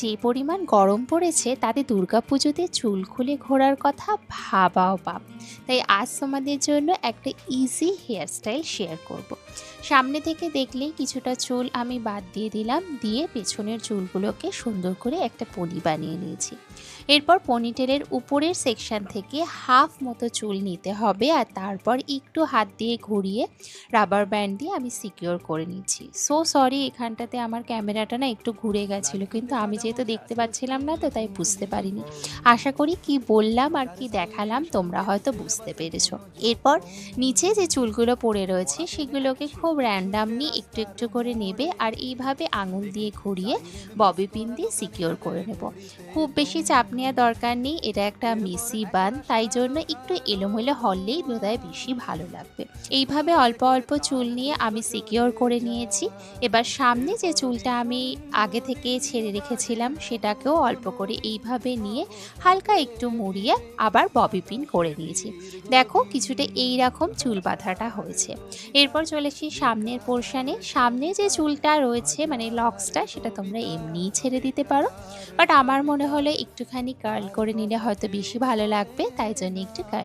যে পরিমাণ গরম পড়েছে তাতে দুর্গাপুজোতে চুল খুলে ঘোরার কথা ভাবাও পাপ। তাই আজ তোমাদের জন্য একটা ইজি হেয়ার স্টাইল শেয়ার করব। সামনে থেকে দেখলেই কিছুটা চুল আমি বাদ দিয়ে দিলাম, দিয়ে পেছনের চুলগুলোকে সুন্দর করে একটা পনি বানিয়ে নিয়েছি। এরপর পনিটেলের উপরের সেকশন থেকে হাফ মতো চুল নিতে হবে, আর তারপর একটু হাত দিয়ে ঘুরিয়ে রাবার ব্যান্ড দিয়ে আমি সিকিওর করে নিচ্ছি। সো সরি, এখানটাতে আমার ক্যামেরাটা না একটু ঘুরে গেছিলো, কিন্তু আমি যেহেতু দেখতে পাচ্ছিলাম না তো তাই বুঝতে পারিনি। আশা করি কি বললাম আর কি দেখালাম তোমরা হয়তো বুঝতে পেরেছো। এরপর নিচে যে চুলগুলো পড়ে রয়েছে সেগুলোকে খুব র্যান্ডামলি একটু একটু করে নেবে, আর এইভাবে আঙুল দিয়ে ঘুরিয়ে ববি পিন দিয়ে সিকিওর করে নেব। খুব বেশি চাপ নেওয়ার দরকার নেই, এটা একটা মেসি বান, তাই জন্য একটু এলোমেলো হলেই বোধহয় বেশি ভালো লাগবে। এইভাবে অল্প অল্প চুল নিয়ে আমি সিকিওর করে নিয়েছি। এবার সামনে যে চুলটা আমি আগে থেকে ছেড়ে রেখেছিলাম সেটাকেও অল্প করে এইভাবে নিয়ে হালকা একটু মুড়িয়ে আবার ববি পিন করে নিয়েছি। দেখো কিছুটা এইরকম চুল বাঁধাটা হয়েছে। এরপর চলেছি সামনের পোর্শনে। সামনে যে চুলটা রয়েছে মানে লক্সটা, সেটা তোমরা এমনিই ছেড়ে দিতে পারো, বাট আমার মনে হলো একটুখানি কার্ল করে নিলে হয়তো বেশি ভালো লাগবে, তাই জন্য একটু